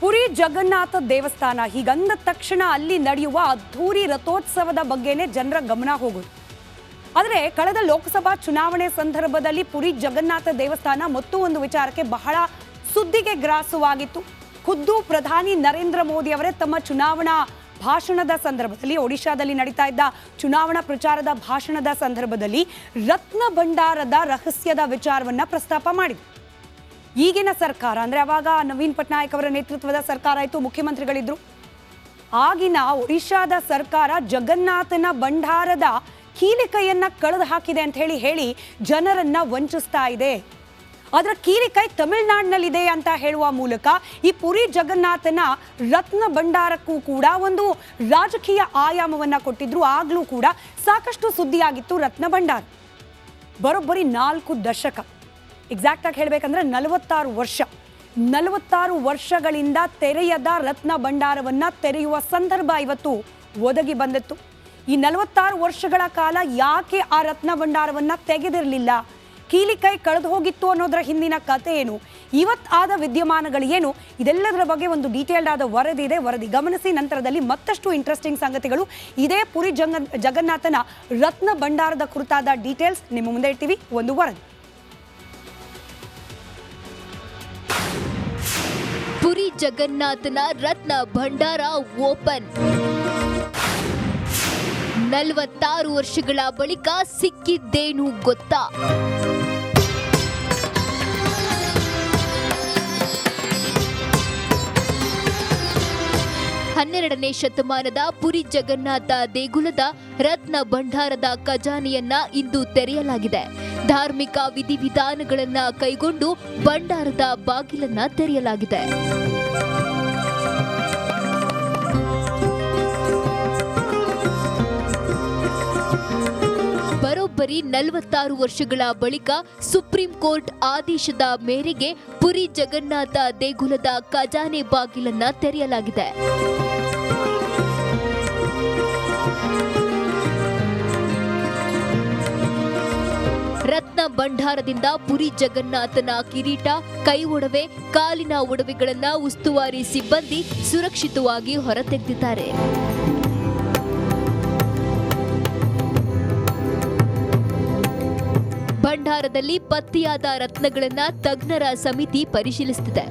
ಪುರಿ ಜಗನ್ನಾಥ ದೇವಸ್ಥಾನ ಹೀಗಂದ ತಕ್ಷಣ ಅಲ್ಲಿ ನಡೆಯುವ ಅದ್ಧೂರಿ ರಥೋತ್ಸವದ ಬಗ್ಗೆನೇ ಜನರ ಗಮನ ಹೋಗುದು. ಆದರೆ ಕಳೆದ ಲೋಕಸಭಾ ಚುನಾವಣೆ ಸಂದರ್ಭದಲ್ಲಿ ಪುರಿ ಜಗನ್ನಾಥ ದೇವಸ್ಥಾನ ಒಂದು ವಿಚಾರಕ್ಕೆ ಬಹಳ ಸುದ್ದಿಗೆ ಗ್ರಾಸವಾಗಿತ್ತು. ಖುದ್ದು ಪ್ರಧಾನಿ ನರೇಂದ್ರ ಮೋದಿ ಅವರೇ ತಮ್ಮ ಚುನಾವಣಾ ಭಾಷಣದ ಸಂದರ್ಭದಲ್ಲಿ ಒಡಿಶಾದಲ್ಲಿ ನಡೀತಾ ಇದ್ದ ಚುನಾವಣಾ ಪ್ರಚಾರದ ಭಾಷಣದ ಸಂದರ್ಭದಲ್ಲಿ ರತ್ನ ಭಂಡಾರದ ರಹಸ್ಯದ ವಿಚಾರವನ್ನ ಪ್ರಸ್ತಾಪ ಮಾಡಿದರು. ಈಗಿನ ಸರ್ಕಾರ ಅಂದ್ರೆ ಅವಾಗ ನವೀನ್ ಪಟ್ನಾಯಕ್ ಅವರ ನೇತೃತ್ವದ ಸರ್ಕಾರ ಇತ್ತು, ಮುಖ್ಯಮಂತ್ರಿಗಳಿದ್ರು. ಆಗಿನ ಒಡಿಶಾದ ಸರ್ಕಾರ ಜಗನ್ನಾಥನ ಭಂಡಾರದ ಕೀಲಿಕೈಯನ್ನ ಕಳೆದು ಹಾಕಿದೆ ಅಂತ ಹೇಳಿ ಜನರನ್ನ ವಂಚಿಸ್ತಾ ಇದೆ. ಅದರ ಕೀಲಿಕೈ ತಮಿಳುನಾಡಿನಲ್ಲಿದೆ ಅಂತ ಹೇಳುವ ಮೂಲಕ ಈ ಪುರಿ ಜಗನ್ನಾಥನ ರತ್ನ ಭಂಡಾರಕ್ಕೂ ಕೂಡ ಒಂದು ರಾಜಕೀಯ ಆಯಾಮವನ್ನ ಕೊಟ್ಟಿದ್ರು. ಆಗ್ಲೂ ಕೂಡ ಸಾಕಷ್ಟು ಸುದ್ದಿಯಾಗಿತ್ತು ರತ್ನ ಭಂಡಾರ. ಬರೋಬ್ಬರಿ 4 ದಶಕ, ಎಕ್ಸಾಕ್ಟ್ ಆಗಿ ಹೇಳಬೇಕಂದ್ರೆ 46 ವರ್ಷಗಳಿಂದ ತೆರೆಯದ ರತ್ನ ಭಂಡಾರವನ್ನ ತೆರೆಯುವ ಸಂದರ್ಭ ಇವತ್ತು ಒದಗಿ ಬಂದಿತ್ತು. ಈ 46 ವರ್ಷಗಳ ಕಾಲ ಯಾಕೆ ಆ ರತ್ನ ಭಂಡಾರವನ್ನ ತೆಗೆದಿರಲಿಲ್ಲ, ಕೀಲಿಕೈ ಕಳೆದು ಹೋಗಿತ್ತು ಅನ್ನೋದರ ಹಿಂದಿನ ಕಥೆ ಏನು, ಇವತ್ತಾದ ವಿದ್ಯಮಾನಗಳು ಏನು, ಇದೆಲ್ಲದರ ಬಗ್ಗೆ ಒಂದು ಡೀಟೇಲ್ಡ್ ಆದ ವರದಿ ಇದೆ. ವರದಿ ಗಮನಿಸಿ. ನಂತರದಲ್ಲಿ ಮತ್ತಷ್ಟು ಇಂಟ್ರೆಸ್ಟಿಂಗ್ ಸಂಗತಿಗಳು ಇದೇ ಪುರಿ ಜಗನ್ನಾಥನ ರತ್ನ ಭಂಡಾರದ ಕುರಿತಾದ ಡೀಟೇಲ್ಸ್ ನಿಮ್ಮ ಮುಂದೆ ಇಡ್ತೀವಿ. ಒಂದು ವರದಿ. ಪುರಿ ಜಗನ್ನಾಥನ ರತ್ನ ಭಂಡಾರ ಓಪನ್. 46 ವರ್ಷಗಳ ಬಳಿಕ ಸಿಕ್ಕಿದ್ದೇನು ಗೊತ್ತಾ? ಹನ್ನೆರಡನೇ ಶತಮಾನದ ಪುರಿ ಜಗನ್ನಾಥ ದೇಗುಲದ ರತ್ನ ಭಂಡಾರದ ಖಜಾನೆಯನ್ನ ಇಂದು ತೆರೆಯಲಾಗಿದೆ. ಧಾರ್ಮಿಕ ವಿಧಿವಿಧಾನಗಳನ್ನ ಕೈಗೊಂಡು ಭಂಡಾರದ ಬಾಗಿಲನ್ನ ತೆರೆಯಲಾಗಿದೆ. ಬರೋಬ್ಬರಿ 46 ವರ್ಷಗಳ ಬಳಿಕ ಸುಪ್ರೀಂ ಕೋರ್ಟ್ ಆದೇಶದ ಮೇರೆಗೆ ಪುರಿ ಜಗನ್ನಾಥ ದೇಗುಲದ ಖಜಾನೆ ಬಾಗಿಲನ್ನ ತೆರೆಯಲಾಗಿದೆ. ರತ್ನ ಭಂಡಾರದಿಂದ ಪುರಿ ಜಗನ್ನಾಥನ ಕಿರೀಟ, ಕೈ ಒಡವೆ, ಕಾಲಿನ ಒಡವೆಗಳನ್ನ ಉಸ್ತುವಾರಿ ಸಿಬ್ಬಂದಿ ಸುರಕ್ಷಿತವಾಗಿ ಹೊರತೆಗೆದಿದ್ದಾರೆ. ಭಂಡಾರದಲ್ಲಿ ಪತ್ತೆಯಾದ ರತ್ನಗಳನ್ನ ತಜ್ಞರ ಸಮಿತಿ ಪರಿಶೀಲಿಸುತ್ತಿದೆ.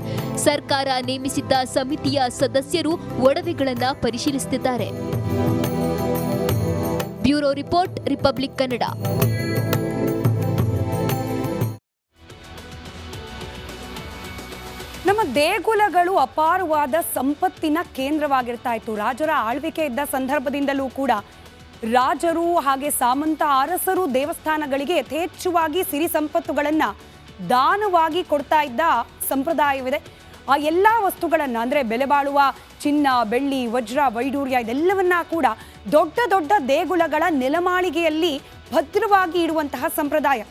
ಸರ್ಕಾರ ನೇಮಿಸಿದ್ದ ಸಮಿತಿಯ ಸದಸ್ಯರು ಒಡವೆಗಳನ್ನ ಪರಿಶೀಲಿಸುತ್ತಿದ್ದಾರೆ. Bureau report, republic Kannada. ನಮ್ಮ ದೇಗುಲಗಳು ಅಪಾರವಾದ ಸಂಪತ್ತಿನ ಕೇಂದ್ರವಾಗಿರ್ತಾ ಇತ್ತು. ರಾಜರ ಆಳ್ವಿಕೆ ಇದ್ದ ಸಂದರ್ಭದಿಂದಲೂ ಕೂಡ ರಾಜರು ಹಾಗೆ ಸಾಮಂತ ಅರಸರು ದೇವಸ್ಥಾನಗಳಿಗೆ ಯಥೇಚ್ಛವಾಗಿ ಸಿರಿ ಸಂಪತ್ತುಗಳನ್ನು ದಾನವಾಗಿ ಕೊಡ್ತಾ ಇದ್ದ ಸಂಪ್ರದಾಯವಿದೆ. ಆ ಎಲ್ಲ ವಸ್ತುಗಳನ್ನು ಅಂದರೆ ಬೆಲೆ ಬಾಳುವ ಚಿನ್ನ, ಬೆಳ್ಳಿ, ವಜ್ರ, ವೈಡೂರ್ಯ ಇದೆಲ್ಲವನ್ನ ಕೂಡ ದೊಡ್ಡ ದೊಡ್ಡ ದೇಗುಲಗಳ ನೆಲಮಾಳಿಗೆಯಲ್ಲಿ ಭದ್ರವಾಗಿ ಇಡುವಂತಹ ಸಂಪ್ರದಾಯ.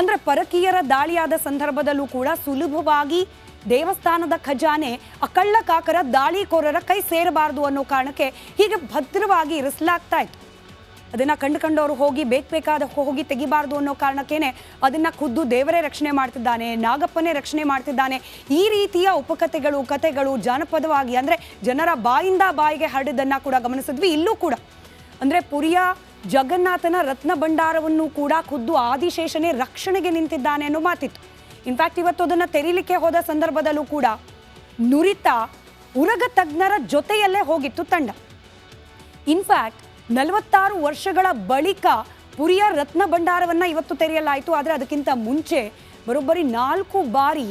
ಅಂದರೆ ಪರಕೀಯರ ದಾಳಿಯಾದ ಸಂದರ್ಭದಲ್ಲೂ ಕೂಡ ಸುಲಭವಾಗಿ ದೇವಸ್ಥಾನದ ಖಜಾನೆ ಆ ಕಳ್ಳಕಾಕರ ದಾಳಿಕೋರರ ಕೈ ಸೇರಬಾರದು ಅನ್ನೋ ಕಾರಣಕ್ಕೆ ಹೀಗೆ ಭದ್ರವಾಗಿ ಇರಿಸಲಾಗ್ತಾ ಇತ್ತು. ಅದನ್ನ ಕಂಡುಕೊಂಡವರು ಬೇಕಾದ ಹೋಗಿ ತೆಗಿಬಾರ್ದು ಅನ್ನೋ ಕಾರಣಕ್ಕೇನೆ ಅದನ್ನ ಖುದ್ದು ದೇವರೇ ರಕ್ಷಣೆ ಮಾಡ್ತಿದ್ದಾನೆ, ನಾಗಪ್ಪನೇ ರಕ್ಷಣೆ ಮಾಡ್ತಿದ್ದಾನೆ. ಈ ರೀತಿಯ ಕಥೆಗಳು ಜಾನಪದವಾಗಿ ಅಂದ್ರೆ ಜನರ ಬಾಯಿಂದ ಬಾಯಿಗೆ ಹರಡಿದ್ದನ್ನ ಕೂಡ ಗಮನಿಸಿದ್ವಿ. ಇಲ್ಲೂ ಕೂಡ ಅಂದ್ರೆ ಪುರಿಯ ಜಗನ್ನಾಥನ ರತ್ನ ಭಂಡಾರವನ್ನು ಕೂಡ ಖುದ್ದು ಆದಿಶೇಷನೇ ರಕ್ಷಣೆಗೆ ನಿಂತಿದ್ದಾನೆ ಅನ್ನೋ ಮಾತಿತ್ತು. ಇನ್ಫ್ಯಾಕ್ಟ್ ಇವತ್ತು ಅದನ್ನ ತೆರೀಲಿಕ್ಕೆ ಹೋದ ಸಂದರ್ಭದಲ್ಲೂ ಕೂಡ ನುರಿತ ಉರಗ ತಜ್ಞರ ಜೊತೆಯಲ್ಲೇ ಹೋಗಿತ್ತು ತಂಡ. ಇನ್ಫ್ಯಾಕ್ಟ್ 46 ವರ್ಷಗಳ ಬಳಿಕ ಪುರಿಯ ರತ್ನ ಭಂಡಾರವನ್ನ ಇವತ್ತು ತೆರೆಯಲಾಯಿತು. ಆದರೆ ಅದಕ್ಕಿಂತ ಮುಂಚೆ ಬರೋಬ್ಬರಿ 4 ಬಾರಿ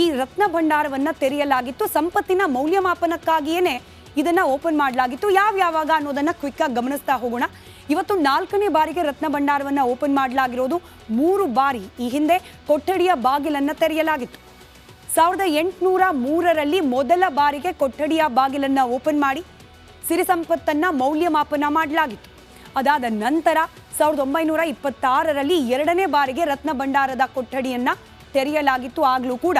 ಈ ರತ್ನ ಭಂಡಾರವನ್ನ ತೆರೆಯಲಾಗಿತ್ತು. ಸಂಪತ್ತಿನ ಮೌಲ್ಯಮಾಪನಕ್ಕಾಗಿಯೇ ಇದನ್ನ ಓಪನ್ ಮಾಡಲಾಗಿತ್ತು. ಯಾವಾಗ ಅನ್ನೋದನ್ನ ಕ್ವಿಕ್ ಆಗಿ ಗಮನಿಸ್ತಾ ಹೋಗೋಣ. ಇವತ್ತು 4ನೇ ಬಾರಿಗೆ ರತ್ನ ಭಂಡಾರವನ್ನ ಓಪನ್ ಮಾಡಲಾಗಿರೋದು. 3 ಬಾರಿ ಈ ಹಿಂದೆ ಕೊಠಡಿಯ ಬಾಗಿಲನ್ನ ತೆರೆಯಲಾಗಿತ್ತು. 1803ರಲ್ಲಿ ಮೊದಲ ಬಾರಿಗೆ ಕೊಠಡಿಯ ಬಾಗಿಲನ್ನ ಓಪನ್ ಮಾಡಿ ಸಿರಿ ಸಂಪತ್ತನ್ನ ಮೌಲ್ಯಮಾಪನ ಮಾಡಲಾಗಿತ್ತು. ಅದಾದ ನಂತರ 1926ರಲ್ಲಿ 2ನೇ ಬಾರಿಗೆ ರತ್ನ ಭಂಡಾರದ ಕೊಠಡಿಯನ್ನ ತೆರೆಯಲಾಗಿತ್ತು. ಆಗ್ಲೂ ಕೂಡ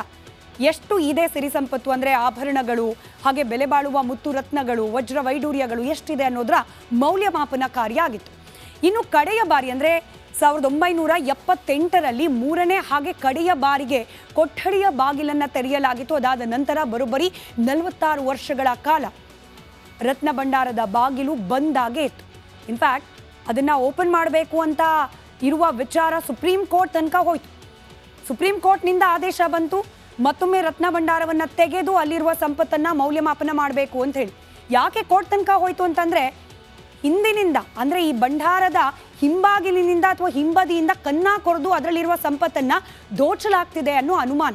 ಎಷ್ಟು ಇದೆ ಸಿರಿ ಸಂಪತ್ತು ಅಂದ್ರೆ ಆಭರಣಗಳು ಹಾಗೆ ಬೆಲೆ ಬಾಳುವ ಮುತ್ತು ರತ್ನಗಳು, ವಜ್ರ ವೈಡೂರ್ಯಗಳು ಎಷ್ಟಿದೆ ಅನ್ನೋದರ ಮೌಲ್ಯಮಾಪನ ಕಾರ್ಯ ಆಗಿತ್ತು. ಇನ್ನು ಕಡೆಯ ಬಾರಿ ಅಂದ್ರೆ 1978ರಲ್ಲಿ ಮೂರನೇ ಹಾಗೆ ಕಡೆಯ ಬಾರಿಗೆ ಕೊಠಡಿಯ ಬಾಗಿಲನ್ನು ತೆರೆಯಲಾಗಿತ್ತು. ಅದಾದ ನಂತರ ಬರೋಬ್ಬರಿ 46 ವರ್ಷಗಳ ಕಾಲ ರತ್ನ ಭಂಡಾರದ ಬಾಗಿಲು ಬಂದಾಗೇ ಇತ್ತು. ಇನ್ಫ್ಯಾಕ್ಟ್ ಅದನ್ನು ಓಪನ್ ಮಾಡಬೇಕು ಅಂತ ಇರುವ ವಿಚಾರ ಸುಪ್ರೀಂ ಕೋರ್ಟ್ ತನಕ ಹೋಯಿತು. ಸುಪ್ರೀಂ ಕೋರ್ಟ್ನಿಂದ ಆದೇಶ ಬಂತು, ಮತ್ತೊಮ್ಮೆ ರತ್ನ ಭಂಡಾರವನ್ನು ತೆಗೆದು ಅಲ್ಲಿರುವ ಸಂಪತ್ತನ್ನು ಮೌಲ್ಯಮಾಪನ ಮಾಡಬೇಕು ಅಂತ ಹೇಳಿ. ಯಾಕೆ ಕೋರ್ಟ್ ತನಕ ಹೋಯಿತು ಅಂತಂದರೆ, ಹಿಂದಿನಿಂದ ಅಂದರೆ ಈ ಭಂಡಾರದ ಹಿಂಬಾಗಿಲಿನಿಂದ ಅಥವಾ ಹಿಂಬದಿಯಿಂದ ಕನ್ನ ಕೊರೆದು ಅದರಲ್ಲಿರುವ ಸಂಪತ್ತನ್ನು ದೋಚಲಾಗ್ತಿದೆ ಅನ್ನೋ ಅನುಮಾನ.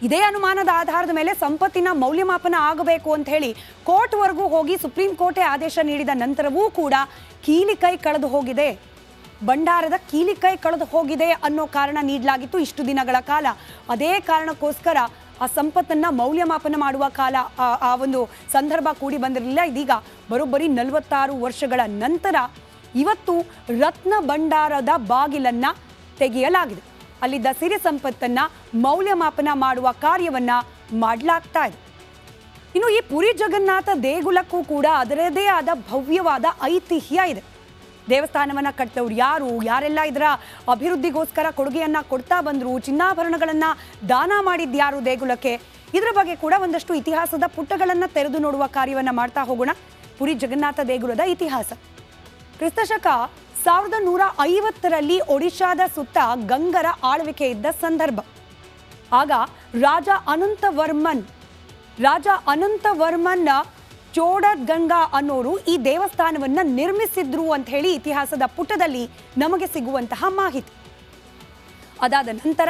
ಇದೇ ಅನುಮಾನದ ಆಧಾರದ ಮೇಲೆ ಸಂಪತ್ತಿನ ಮೌಲ್ಯಮಾಪನ ಆಗಬೇಕು ಅಂತ ಹೇಳಿ ಕೋರ್ಟ್ವರೆಗೂ ಹೋಗಿ ಸುಪ್ರೀಂ ಕೋರ್ಟೇ ಆದೇಶ ನೀಡಿದ ನಂತರವೂ ಕೂಡ ಕೀಲಿಕೈ ಕಳೆದು ಹೋಗಿದೆ, ಭಂಡಾರದ ಕೀಲಿಕೈ ಕಳೆದು ಹೋಗಿದೆ ಅನ್ನೋ ಕಾರಣ ನೀಡಲಾಗಿತ್ತು ಇಷ್ಟು ದಿನಗಳ ಕಾಲ. ಅದೇ ಕಾರಣಕ್ಕೋಸ್ಕರ ಆ ಸಂಪತ್ತನ್ನು ಮೌಲ್ಯಮಾಪನ ಮಾಡುವ ಕಾಲ ಆ ಒಂದು ಸಂದರ್ಭ ಕೂಡಿ ಬಂದಿರಲಿಲ್ಲ. ಇದೀಗ ಬರೋಬ್ಬರಿ 46 ವರ್ಷಗಳ ನಂತರ ಇವತ್ತು ರತ್ನ ಭಂಡಾರದ ಬಾಗಿಲನ್ನು ತೆಗೆಯಲಾಗಿದೆ. ಅಲ್ಲಿದ್ದ ಸಿರಿ ಸಂಪತ್ತನ್ನು ಮೌಲ್ಯಮಾಪನ ಮಾಡುವ ಕಾರ್ಯವನ್ನು ಮಾಡಲಾಗ್ತಾ ಇದೆ. ಇನ್ನು ಈ ಪುರಿ ಜಗನ್ನಾಥ ದೇಗುಲಕ್ಕೂ ಕೂಡ ಅದರದೇ ಆದ ಭವ್ಯವಾದ ಐತಿಹ್ಯ ಇದೆ. ದೇವಸ್ಥಾನವನ್ನು ಕಟ್ಟಿದವರು ಯಾರೆಲ್ಲ ಇದರ ಅಭಿವೃದ್ಧಿಗೋಸ್ಕರ ಕೊಡುಗೆಯನ್ನು ಕೊಡ್ತಾ ಬಂದರು, ಚಿನ್ನಾಭರಣಗಳನ್ನು ದಾನ ಮಾಡಿದ್ಯಾರು ದೇಗುಲಕ್ಕೆ, ಇದರ ಬಗ್ಗೆ ಕೂಡ ಒಂದಷ್ಟು ಇತಿಹಾಸದ ಪುಟಗಳನ್ನು ತೆರೆದು ನೋಡುವ ಕಾರ್ಯವನ್ನು ಮಾಡ್ತಾ ಹೋಗೋಣ. ಪುರಿ ಜಗನ್ನಾಥ ದೇಗುಲದ ಇತಿಹಾಸ. ಕ್ರಿಸ್ತಶಕ 1150ರಲ್ಲಿ ಒಡಿಶಾದ ಸುತ್ತ ಗಂಗರ ಆಳ್ವಿಕೆ ಇದ್ದ ಸಂದರ್ಭ. ಆಗ ರಾಜ ಅನಂತವರ್ಮನ್ ಚೋಡಗಂಗಾ ಅನ್ನೋರು ಈ ದೇವಸ್ಥಾನವನ್ನು ನಿರ್ಮಿಸಿದ್ರು ಅಂತ ಹೇಳಿ ಇತಿಹಾಸದ ಪುಟದಲ್ಲಿ ನಮಗೆ ಸಿಗುವಂತಹ ಮಾಹಿತಿ. ಅದಾದ ನಂತರ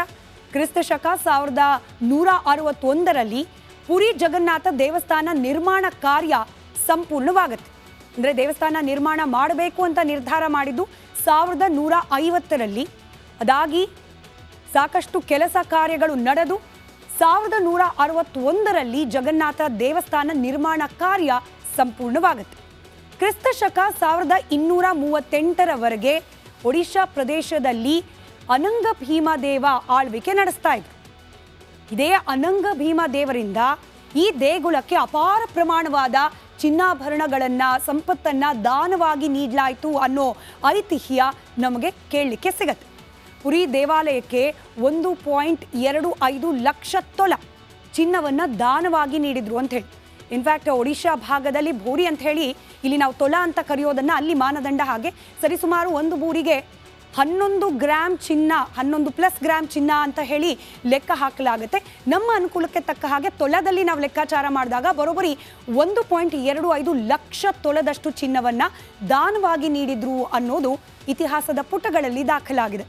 ಕ್ರಿಸ್ತಶಕ 1161ರಲ್ಲಿ ಪುರಿ ಜಗನ್ನಾಥ ದೇವಸ್ಥಾನ ನಿರ್ಮಾಣ ಕಾರ್ಯ ಸಂಪೂರ್ಣವಾಗುತ್ತೆ. ಅಂದರೆ ದೇವಸ್ಥಾನ ನಿರ್ಮಾಣ ಮಾಡಬೇಕು ಅಂತ ನಿರ್ಧಾರ ಮಾಡಿದ್ದು 1150ರಲ್ಲಿ. ಅದಾಗಿ ಸಾಕಷ್ಟು ಕೆಲಸ ಕಾರ್ಯಗಳು ನಡೆದು 1161ರಲ್ಲಿ ಜಗನ್ನಾಥ ದೇವಸ್ಥಾನ ನಿರ್ಮಾಣ ಕಾರ್ಯ ಸಂಪೂರ್ಣವಾಗುತ್ತೆ. ಕ್ರಿಸ್ತಶಕ 1238ರವರೆಗೆ ಒಡಿಶಾ ಪ್ರದೇಶದಲ್ಲಿ ಅನಂಗ ಭೀಮದೇವ ಆಳ್ವಿಕೆ ನಡೆಸ್ತಾ ಇದ್ರು. ಇದೇ ಅನಂಗ ಭೀಮದೇವರಿಂದ ಈ ದೇಗುಲಕ್ಕೆ ಅಪಾರ ಪ್ರಮಾಣವಾದ ಚಿನ್ನಾಭರಣಗಳನ್ನು ಸಂಪತ್ತನ್ನು ದಾನವಾಗಿ ನೀಡಲಾಯಿತು ಅನ್ನೋ ಐತಿಹ್ಯ ನಮಗೆ ಕೇಳಲಿಕ್ಕೆ ಸಿಗತ್ತೆ. ಪುರಿ ದೇವಾಲಯಕ್ಕೆ 1.25 ಲಕ್ಷ ತೊಲ ಚಿನ್ನವನ್ನು ದಾನವಾಗಿ ನೀಡಿದ್ರು ಅಂತ ಹೇಳಿ. ಇನ್ಫ್ಯಾಕ್ಟ್ ಒಡಿಶಾ ಭಾಗದಲ್ಲಿ ಭೂರಿ ಅಂತ ಹೇಳಿ ಇಲ್ಲಿ ನಾವು ತೊಲ ಅಂತ ಕರೆಯೋದನ್ನು ಅಲ್ಲಿ ಮಾನದಂಡ ಹಾಗೆ ಸರಿಸುಮಾರು ಒಂದು ಬೂರಿಗೆ 11 ಗ್ರಾಮ್ ಚಿನ್ನ, 11+ ಗ್ರಾಮ್ ಚಿನ್ನ ಅಂತ ಹೇಳಿ ಲೆಕ್ಕ ಹಾಕಲಾಗುತ್ತೆ. ನಮ್ಮ ಅನುಕೂಲಕ್ಕೆ ತಕ್ಕ ಹಾಗೆ ತೊಲದಲ್ಲಿ ನಾವು ಲೆಕ್ಕಾಚಾರ ಮಾಡಿದಾಗ ಬರೋಬ್ಬರಿ 1.25 ಲಕ್ಷ ತೊಲದಷ್ಟು ಚಿನ್ನವನ್ನು ದಾನವಾಗಿ ನೀಡಿದ್ರು ಅನ್ನೋದು ಇತಿಹಾಸದ ಪುಟಗಳಲ್ಲಿ ದಾಖಲಾಗಿದೆ.